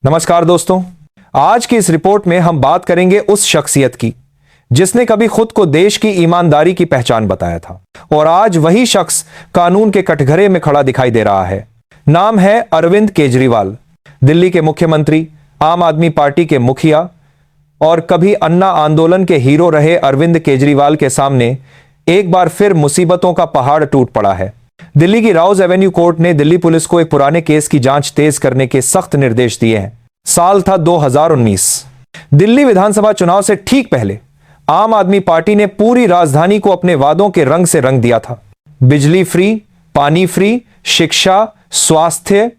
नमस्कार दोस्तों, आज की इस रिपोर्ट में हम बात करेंगे उस शख्सियत की जिसने कभी खुद को देश की ईमानदारी की पहचान बताया था और आज वही शख्स कानून के कटघरे में खड़ा दिखाई दे रहा है। नाम है अरविंद केजरीवाल। दिल्ली के मुख्यमंत्री, आम आदमी पार्टी के मुखिया और कभी अन्ना आंदोलन के हीरो रहे अरविंद केजरीवाल के सामने एक बार फिर मुसीबतों का पहाड़ टूट पड़ा है। दिल्ली की राउज एवेन्यू कोर्ट ने दिल्ली पुलिस को एक पुराने केस की जांच तेज करने के सख्त निर्देश दिए हैं। साल था 2019। दिल्ली विधानसभा चुनाव से ठीक पहले आम आदमी पार्टी ने पूरी राजधानी को अपने वादों के रंग से रंग दिया था। बिजली फ्री, पानी फ्री, शिक्षा, स्वास्थ्य,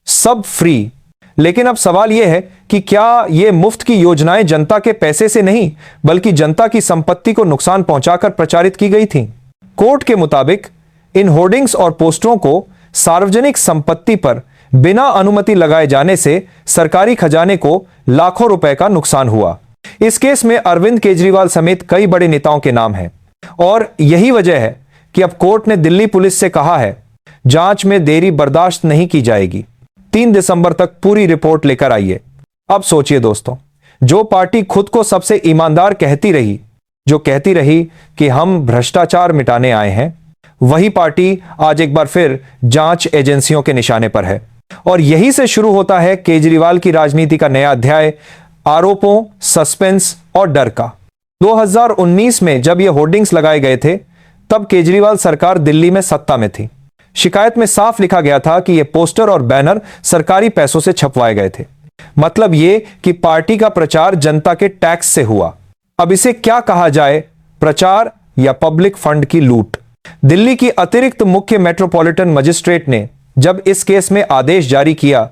सब फ्री। लेकिन अब सवाल यह है कि क्या ये मुफ्त की योजनाएं जनता के पैसे से नहीं बल्कि जनता की संपत्ति को नुकसान पहुंचाकर प्रचारित की गई थीं। कोर्ट के मुताबिक इन होर्डिंग्स और पोस्टरों को सार्वजनिक संपत्ति पर बिना अनुमति लगाए जाने से सरकारी खजाने को लाखों रुपए का नुकसान हुआ। इस केस में अरविंद केजरीवाल समेत कई बड़े नेताओं के नाम हैं और यही वजह है कि अब कोर्ट ने दिल्ली पुलिस से कहा है, जांच में देरी बर्दाश्त नहीं की जाएगी। 3 दिसंबर तक पूरी रिपोर्ट लेकर आइए। अब सोचिए दोस्तों, जो पार्टी खुद को सबसे ईमानदार कहती रही, जो कहती रही कि हम भ्रष्टाचार मिटाने आए हैं, वही पार्टी आज एक बार फिर जांच एजेंसियों के निशाने पर है। और यही से शुरू होता है केजरीवाल की राजनीति का नया अध्याय, आरोपों, सस्पेंस और डर का। 2019 में जब ये होर्डिंग्स लगाए गए थे, तब केजरीवाल सरकार दिल्ली में सत्ता में थी। शिकायत में साफ लिखा गया था कि ये पोस्टर और बैनर सरकारी पैसों से छपवाए गए थे। मतलब ये कि पार्टी का प्रचार जनता के टैक्स से हुआ। अब इसे क्या कहा जाए, प्रचार या पब्लिक फंड की लूट? दिल्ली की अतिरिक्त मुख्य मेट्रोपॉलिटन मजिस्ट्रेट ने जब इस केस में आदेश जारी किया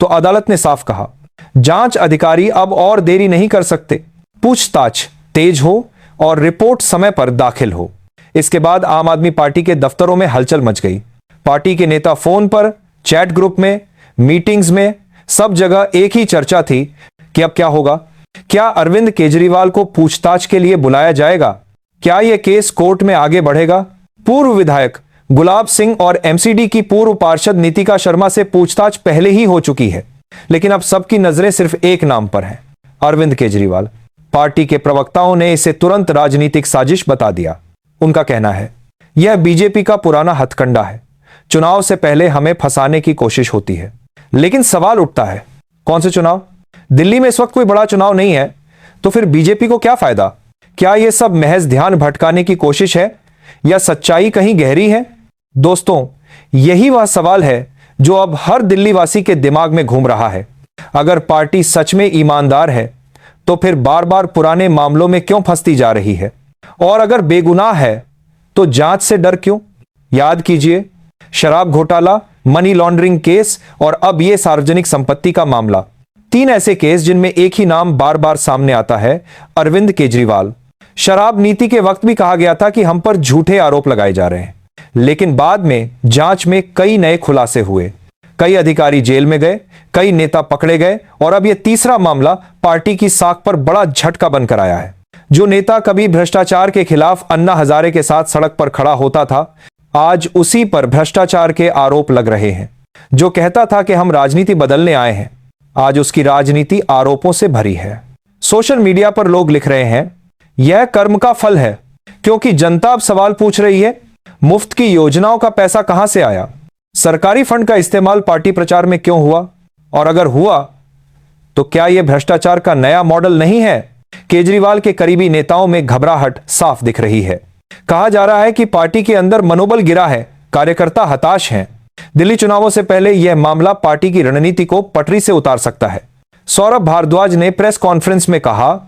तो अदालत ने साफ कहा, जांच अधिकारी अब और देरी नहीं कर सकते। पूछताछ तेज हो और रिपोर्ट समय पर दाखिल हो। इसके बाद आम आदमी पार्टी के दफ्तरों में हलचल मच गई। पार्टी के नेता फोन पर, चैट ग्रुप में, मीटिंग्स में, सब जगह एक ही चर्चा थी कि अब क्या होगा। क्या अरविंद केजरीवाल को पूछताछ के लिए बुलाया जाएगा? क्या यह केस कोर्ट में आगे बढ़ेगा? पूर्व विधायक गुलाब सिंह और एमसीडी की पूर्व पार्षद नीतिका शर्मा से पूछताछ पहले ही हो चुकी है, लेकिन अब सबकी नजरें सिर्फ एक नाम पर हैं, अरविंद केजरीवाल। पार्टी के प्रवक्ताओं ने इसे तुरंत राजनीतिक साजिश बता दिया। उनका कहना है, यह बीजेपी का पुराना हथकंडा है। चुनाव से पहले हमें फंसाने की कोशिश होती है। लेकिन सवाल उठता है, कौन से चुनाव? दिल्ली में इस वक्त कोई बड़ा चुनाव नहीं है, तो फिर बीजेपी को क्या फायदा? क्या यह सब महज ध्यान भटकाने की कोशिश है या सच्चाई कहीं गहरी है? दोस्तों, यही वह सवाल है जो अब हर दिल्ली वासी के दिमाग में घूम रहा है। अगर पार्टी सच में ईमानदार है तो फिर बार बार पुराने मामलों में क्यों फंसती जा रही है? और अगर बेगुनाह है तो जांच से डर क्यों? याद कीजिए, शराब घोटाला, मनी लॉन्ड्रिंग केस और अब यह सार्वजनिक संपत्ति का मामला। 3 ऐसे केस जिनमें एक ही नाम बार बार सामने आता है, अरविंद केजरीवाल। शराब नीति के वक्त भी कहा गया था कि हम पर झूठे आरोप लगाए जा रहे हैं, लेकिन बाद में जांच में कई नए खुलासे हुए। कई अधिकारी जेल में गए, कई नेता पकड़े गए और अब यह तीसरा मामला पार्टी की साख पर बड़ा झटका बनकर आया है। जो नेता कभी भ्रष्टाचार के खिलाफ अन्ना हजारे के साथ सड़क पर खड़ा होता था, आज उसी पर भ्रष्टाचार के आरोप लग रहे हैं। जो कहता था कि हम राजनीति बदलने आए हैं, आज उसकी राजनीति आरोपों से भरी है। सोशल मीडिया पर लोग लिख रहे हैं, यह कर्म का फल है, क्योंकि जनता अब सवाल पूछ रही है, मुफ्त की योजनाओं का पैसा कहां से आया? सरकारी फंड का इस्तेमाल पार्टी प्रचार में क्यों हुआ? और अगर हुआ तो क्या यह भ्रष्टाचार का नया मॉडल नहीं है? केजरीवाल के करीबी नेताओं में घबराहट साफ दिख रही है। कहा जा रहा है कि पार्टी के अंदर मनोबल गिरा है, कार्यकर्ता हताश हैं। दिल्ली चुनावों से पहले यह मामला पार्टी की रणनीति को पटरी से उतार सकता है। सौरभ भारद्वाज ने प्रेस कॉन्फ्रेंस में कहा,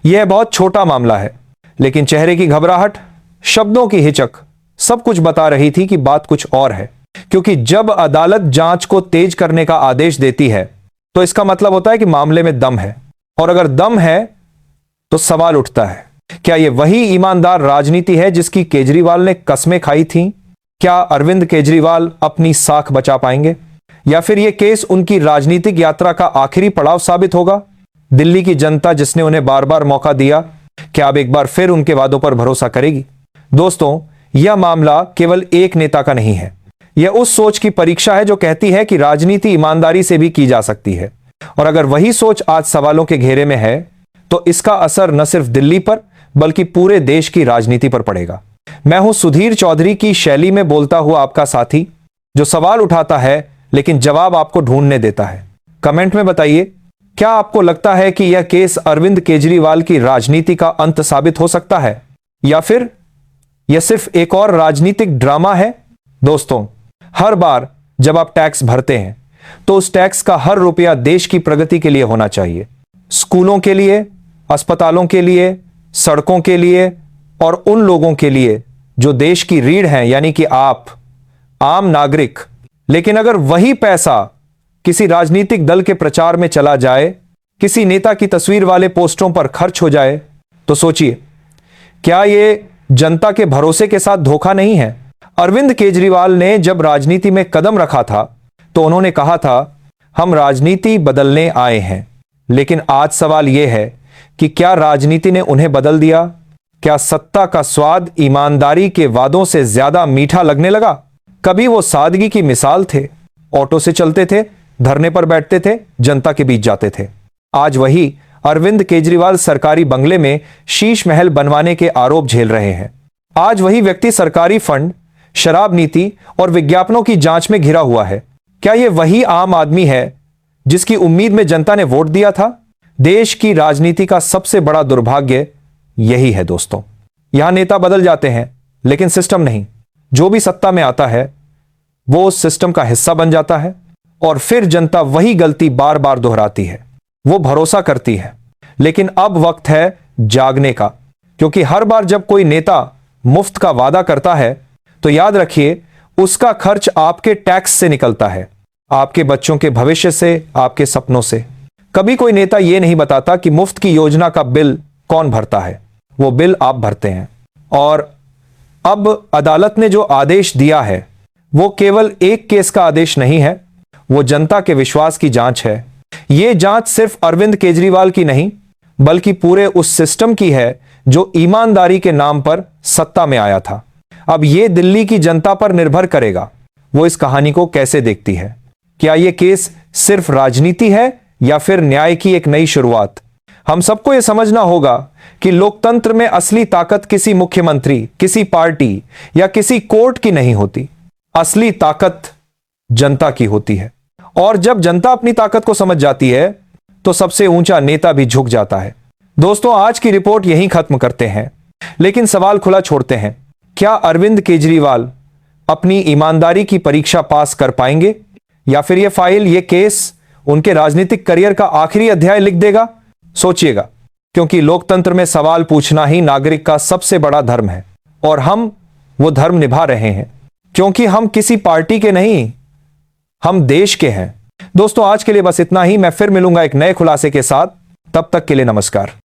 यह बहुत छोटा मामला है, लेकिन चेहरे की घबराहट, शब्दों की हिचक सब कुछ बता रही थी कि बात कुछ और है। क्योंकि जब अदालत जांच को तेज करने का आदेश देती है तो इसका मतलब होता है कि मामले में दम है। और अगर दम है तो सवाल उठता है, क्या यह वही ईमानदार राजनीति है जिसकी केजरीवाल ने कस्में खाई थीं? क्या अरविंद केजरीवाल अपनी साख बचा पाएंगे या फिर यह केस उनकी राजनीतिक यात्रा का आखिरी पड़ाव साबित होगा? दिल्ली की जनता जिसने उन्हें बार बार मौका दिया, क्या अब एक बार फिर उनके वादों पर भरोसा करेगी? दोस्तों, यह मामला केवल एक नेता का नहीं है। यह उस सोच की परीक्षा है जो कहती है कि राजनीति ईमानदारी से भी की जा सकती है। और अगर वही सोच आज सवालों के घेरे में है तो इसका असर न सिर्फ दिल्ली पर बल्कि पूरे देश की राजनीति पर पड़ेगा। मैं हूं सुधीर चौधरी की शैली में बोलता हुआ आपका साथी, जो सवाल उठाता है लेकिन जवाब आपको ढूंढने देता है। कमेंट में बताइए, क्या आपको लगता है कि यह केस अरविंद केजरीवाल की राजनीति का अंत साबित हो सकता है या फिर यह सिर्फ एक और राजनीतिक ड्रामा है? दोस्तों, हर बार जब आप टैक्स भरते हैं तो उस टैक्स का हर रुपया देश की प्रगति के लिए होना चाहिए। स्कूलों के लिए, अस्पतालों के लिए, सड़कों के लिए और उन लोगों के लिए जो देश की रीढ़ हैं, यानी कि आप आम नागरिक। लेकिन अगर वही पैसा किसी राजनीतिक दल के प्रचार में चला जाए, किसी नेता की तस्वीर वाले पोस्टरों पर खर्च हो जाए, तो सोचिए, क्या यह जनता के भरोसे के साथ धोखा नहीं है? अरविंद केजरीवाल ने जब राजनीति में कदम रखा था तो उन्होंने कहा था, हम राजनीति बदलने आए हैं। लेकिन आज सवाल यह है कि क्या राजनीति ने उन्हें बदल दिया? क्या सत्ता का स्वाद ईमानदारी के वादों से ज्यादा मीठा लगने लगा? कभी वो सादगी की मिसाल थे, ऑटो से चलते थे, धरने पर बैठते थे, जनता के बीच जाते थे। आज वही अरविंद केजरीवाल सरकारी बंगले में शीश महल बनवाने के आरोप झेल रहे हैं। आज वही व्यक्ति सरकारी फंड, शराब नीति और विज्ञापनों की जांच में घिरा हुआ है। क्या यह वही आम आदमी है जिसकी उम्मीद में जनता ने वोट दिया था? देश की राजनीति का सबसे बड़ा दुर्भाग्य यही है दोस्तों। यहां नेता बदल जाते हैं लेकिन सिस्टम नहीं। जो भी सत्ता में आता है वो उस सिस्टम का हिस्सा बन जाता है और फिर जनता वही गलती बार बार दोहराती है। वो भरोसा करती है, लेकिन अब वक्त है जागने का, क्योंकि हर बार जब कोई नेता मुफ्त का वादा करता है तो याद रखिए, उसका खर्च आपके टैक्स से निकलता है, आपके बच्चों के भविष्य से, आपके सपनों से। कभी कोई नेता यह नहीं बताता कि मुफ्त की योजना का बिल कौन भरता है। वो बिल आप भरते हैं। और अब अदालत ने जो आदेश दिया है वो केवल एक केस का आदेश नहीं है, वो जनता के विश्वास की जांच है। यह जांच सिर्फ अरविंद केजरीवाल की नहीं बल्कि पूरे उस सिस्टम की है जो ईमानदारी के नाम पर सत्ता में आया था। अब यह दिल्ली की जनता पर निर्भर करेगा वो इस कहानी को कैसे देखती है। क्या यह केस सिर्फ राजनीति है या फिर न्याय की एक नई शुरुआत? हम सबको यह समझना होगा कि लोकतंत्र में असली ताकत किसी मुख्यमंत्री, किसी पार्टी या किसी कोर्ट की नहीं होती। असली ताकत जनता की होती है। और जब जनता अपनी ताकत को समझ जाती है तो सबसे ऊंचा नेता भी झुक जाता है। दोस्तों, आज की रिपोर्ट यहीं खत्म करते हैं, लेकिन सवाल खुला छोड़ते हैं। क्या अरविंद केजरीवाल अपनी ईमानदारी की परीक्षा पास कर पाएंगे या फिर यह फाइल, यह केस उनके राजनीतिक करियर का आखिरी अध्याय लिख देगा? सोचिएगा, क्योंकि लोकतंत्र में सवाल पूछना ही नागरिक का सबसे बड़ा धर्म है और हम वो धर्म निभा रहे हैं, क्योंकि हम किसी पार्टी के नहीं, हम देश के हैं। दोस्तों, आज के लिए बस इतना ही। मैं फिर मिलूंगा एक नए खुलासे के साथ। तब तक के लिए नमस्कार।